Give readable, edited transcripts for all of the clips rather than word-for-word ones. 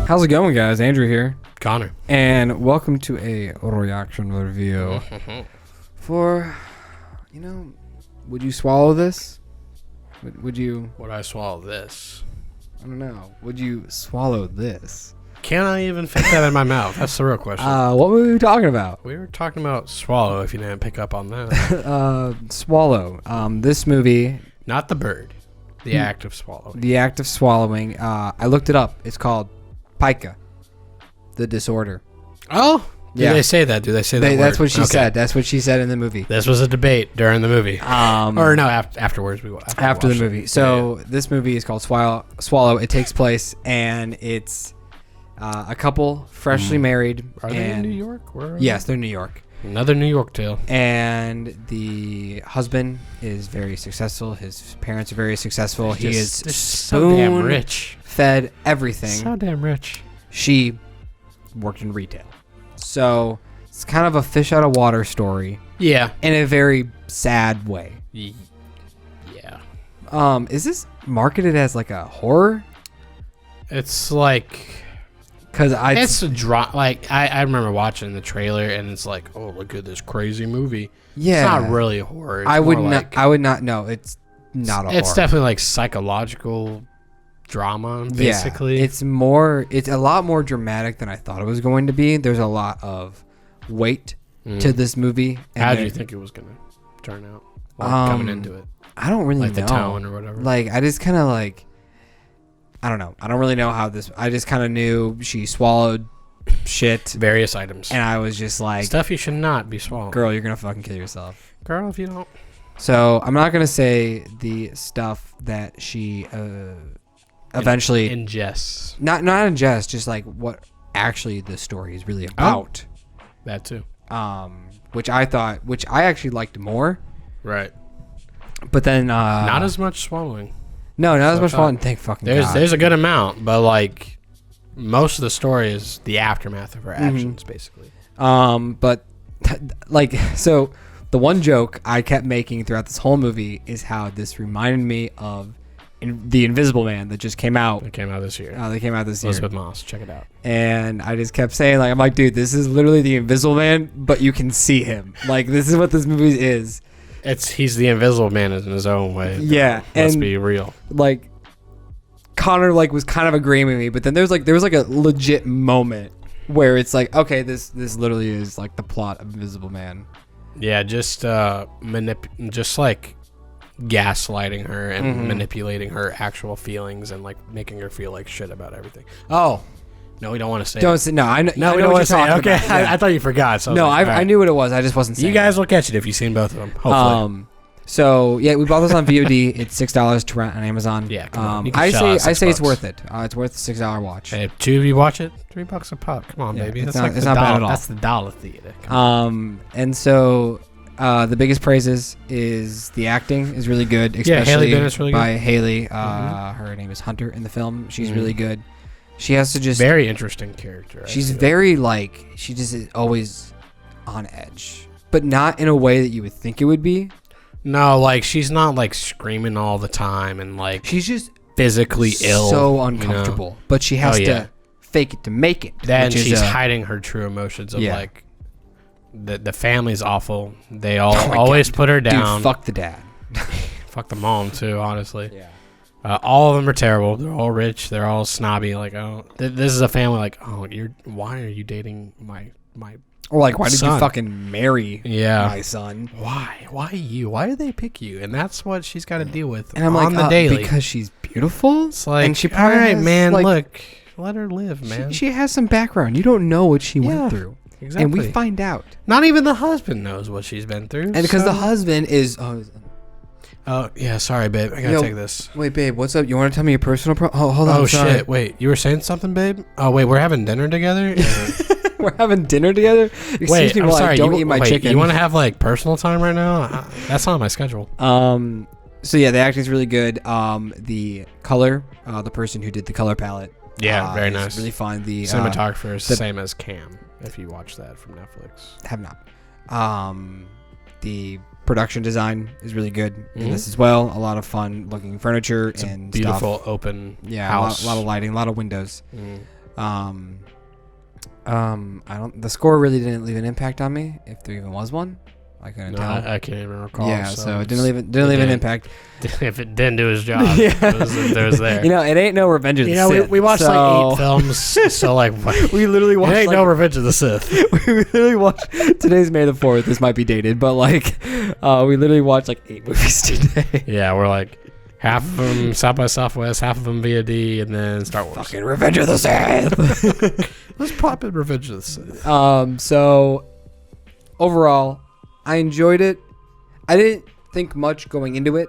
How's it going, guys? Andrew here. Connor. And welcome to a reaction review for, would you swallow this? Would you? Would I swallow this? I don't know. Would you swallow this? Can I even fit that in my mouth? That's the real question. What were we talking about? We were talking about swallow, if you didn't pick up on that. Swallow. This movie. Not the bird. The act of swallowing. The act of swallowing. I looked it up. It's called pica, the disorder. Oh? Do they say that? Do they say that word? That's what she said. That's what she said in the movie. This was a debate during the movie. Or no, afterwards. After the movie. So this movie is called Swallow. It takes place, and it's a couple freshly married. Are they in New York? Yes, they're in New York. Another New York tale. And the husband is very successful. His parents are very successful. He is so damn rich. Fed everything. So damn rich. She worked in retail. So it's kind of a fish out of water story. Yeah. In a very sad way. Yeah. Is this marketed as like a horror? It's like... it's a drama. Like I remember watching the trailer, and it's like, oh, look at this crazy movie. Yeah, it's not really a horror. It's I would not know. It's not a horror. It's definitely like psychological drama, basically. Yeah, it's a lot more dramatic than I thought it was going to be. There's a lot of weight to this movie. How did you think it was going to turn out coming into it? I don't really know. Like the tone or whatever. Like I just kind of like. I don't know. I don't really know how this... I just kind of knew she swallowed shit. Various items. And I was just like... Stuff you should not be swallowing. Girl, you're going to fucking kill yourself. Girl, if you don't... So, I'm not going to say the stuff that she eventually... Ingests. Not ingest, just like what actually the story is really about. Oh, that too. Which I actually liked more. Right. But then... not as much swallowing. No, not as much fun. Thank fucking God. There's a good amount, but like most of the story is the aftermath of her actions, basically. But like, so the one joke I kept making throughout this whole movie is how this reminded me of the Invisible Man that just came out. It came out this year. They came out this year. Elizabeth Moss, check it out. And I just kept saying, like, I'm like, dude, this is literally the Invisible Man, but you can see him. Like, this is what this movie is. He's the Invisible Man in his own way. Yeah, let's be real. Like, Connor was kind of agreeing with me, but then there was a legit moment where it's like, okay, this literally is like the plot of Invisible Man. Yeah, just just like gaslighting her and manipulating her actual feelings and like making her feel like shit about everything. Oh. No, we don't want to say. Don't say no. I know. No, we don't want to say. Okay, I thought you forgot. So no, I knew what it was. I just wasn't saying. You guys will catch it if you've seen both of them. Hopefully. So yeah, we bought this on VOD. It's $6 to rent on Amazon. Yeah. I say it's worth it. It's worth the $6 watch. Hey, two of you watch it, $3 a pop. Come on, baby. It's not bad at all. That's the dollar theater. And so the biggest praises is the acting is really good, especially Haley Bennett's really good. by Haley. Her name is Hunter in the film. She's really good. She has to just... Very interesting character. She's very, like... She just is always on edge. But not in a way that you would think it would be. No, like, she's not, like, screaming all the time and, like... She's just... physically ill. So uncomfortable. But she has to fake it to make it. Then she's hiding her true emotions of, like... The family's awful. They always put her down. Dude, fuck the dad. Fuck the mom, too, honestly. Yeah. All of them are terrible. They're all rich. They're all snobby. Like, oh, this is a family. Like, oh, why are you dating my? Or like, why son? did you fucking marry my son? Why you? Why did they pick you? And that's what she's got to deal with. And I'm on like, the daily because she's beautiful. It's like, and she all right, man. Like, look, let her live, man. She has some background. You don't know what she went through. Exactly. And we find out. Not even the husband knows what she's been through. And because the husband is. Oh, yeah, sorry, babe. I gotta take this. Wait, babe, what's up? You want to tell me your personal problem? Oh, hold on. Oh, shit. Wait, you were saying something, babe? Oh, wait, we're having dinner together? We're having dinner together? Excuse me, I'm sorry. I don't eat my chicken. You want to have, like, personal time right now? That's not on my schedule. So, yeah, the acting's really good. The color, the person who did the color palette. Yeah, very nice. Really fun. The cinematographer is the same as Cam, if you watch that from Netflix. Have not. The production design is really good in this as well. A lot of fun looking furniture and beautiful stuff. open Yeah, house. A lot of lighting, a lot of windows. I don't. The score really didn't leave an impact on me, if there even was one. I couldn't tell. I can't even recall. Yeah, so it didn't leave an impact. If it didn't do his job, Yeah. it was there. You know, it ain't no Revenge of the Sith. We watched so like 8 films, so like we literally it watched. ain't Like, no Revenge of the Sith. we literally watched. Today's May the 4th. This might be dated, but like, we literally watched like 8 movies today. Yeah, we're like half of them South by Southwest, half of them VOD, and then Star Wars. Fucking Revenge of the Sith. Let's pop in Revenge of the Sith. So overall, I enjoyed it. I didn't think much going into it,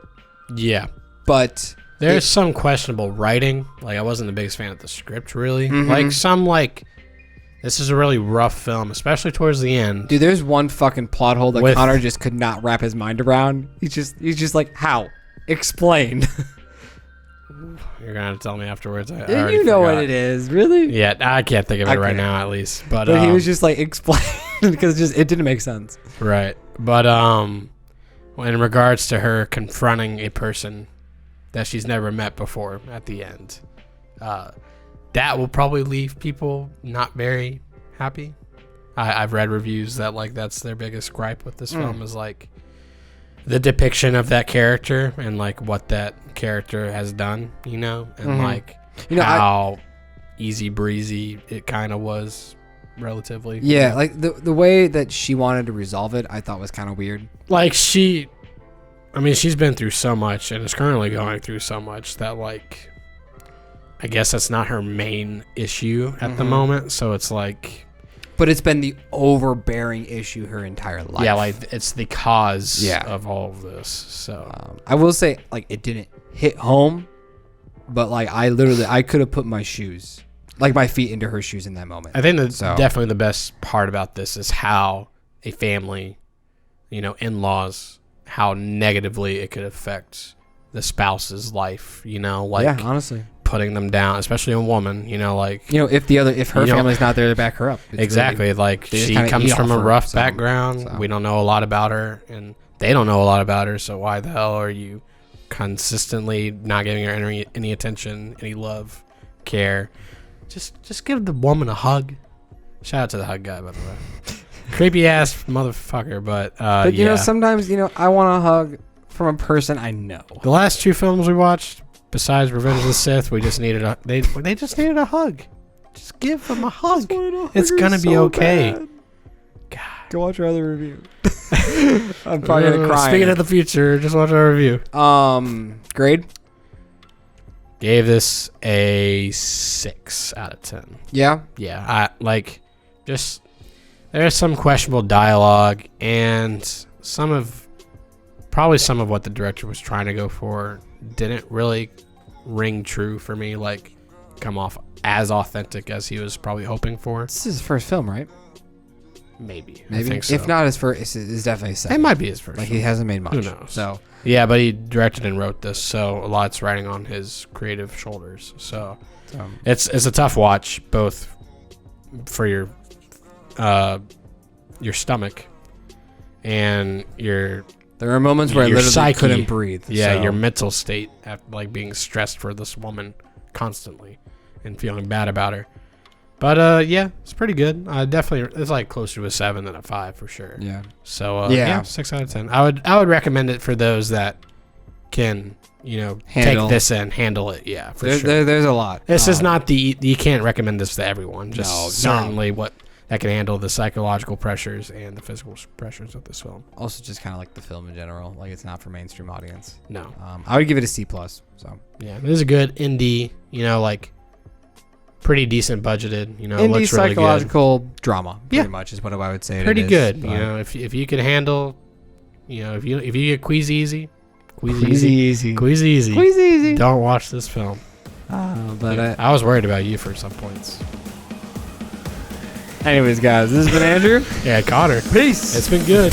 Yeah. but There's some questionable writing. Like, I wasn't the biggest fan of the script, really. Mhm. Like, this is a really rough film, especially towards the end. dude, there's one fucking plot hole that With- Connor just could not wrap his mind around. He's just like, how? Explain. You're going to tell me afterwards. I You already know what forgot. it is, really? Yeah, I can't think of it I right can't. now, at least. But But he was just like, explain, because it didn't make sense. right. But in regards to her confronting a person that she's never met before at the end, that will probably leave people not very happy. I've read reviews that like that's their biggest gripe with this film is like the depiction of that character and like what that character has done, you know, and like how easy breezy it kind of was relatively. Yeah, like the way that she wanted to resolve it, I thought was kind of weird. Like I mean, she's been through so much and is currently going through so much that like, I guess that's not her main issue at the moment. So it's like, But it's been the overbearing issue her entire life. yeah, like it's the cause Yeah. of all of this. So I will say, like, it didn't hit home, but like I could have put my shoes, like my feet into her shoes in that moment. I think that So- definitely the best part about this is how a family, you know, in-laws, how negatively it could affect the spouse's life, you know, like yeah, honestly, putting them down, especially a woman, you know, like you know, if her You know- family's not there to back her up, it's exactly, really- like they just she kinda comes eat from off a her, rough so- background. so. We don't know a lot about her, and they don't know a lot about her. So why the hell are you consistently not giving her any attention, any love, care? Just give the woman a hug. Shout out to the hug guy, by the way. Creepy ass motherfucker, but But you yeah. know, sometimes I want a hug from a person I know. The last 2 films we watched, besides Revenge of the Sith, we just needed they just needed a hug. Just give them a hug. It's gonna be okay. God. Go watch our other review. I'm probably gonna cry. Speaking of the future, just watch our review. Grade? Gave this a 6 out of 10. Yeah. Yeah, I like just there's some questionable dialogue and probably some of what the director was trying to go for didn't really ring true for me, like come off as authentic as he was probably hoping for. This is his first film, right? Maybe. Maybe. I think so. If not his first, it's definitely his it second. might be his first. Like, he hasn't made much. Who knows? So, Yeah, but he directed and wrote this, so a lot's riding on his creative shoulders. So it's a tough watch, both for your stomach and your there are moments where I your literally psyche. couldn't breathe. yeah so. your mental state after like being stressed for this woman constantly and feeling bad about her. But yeah, it's pretty good. Definitely, it's like closer to a 7 than a 5 for sure. Yeah. So Yeah. 6 out of 10. I would recommend it for those that can, Handle. take this and handle it. Yeah, for There's, sure. there's a lot. This is not you can't recommend this to everyone. Just No, certainly what that can handle the psychological pressures and the physical pressures of this film. Also, just kind of like the film in general. Like, it's not for mainstream audience. No. I would give it a C+. So Yeah, this is a good indie, like pretty decent budgeted, indie looks really good. psychological drama, pretty Yeah. much is what I would say. Pretty it is, good, but- if you could handle, if you get queasy easy, easy. squeeze easy. Don't watch this film. But I was worried about you for some points. anyways, guys, this has been Andrew. Yeah, Connor. Peace. It's been good.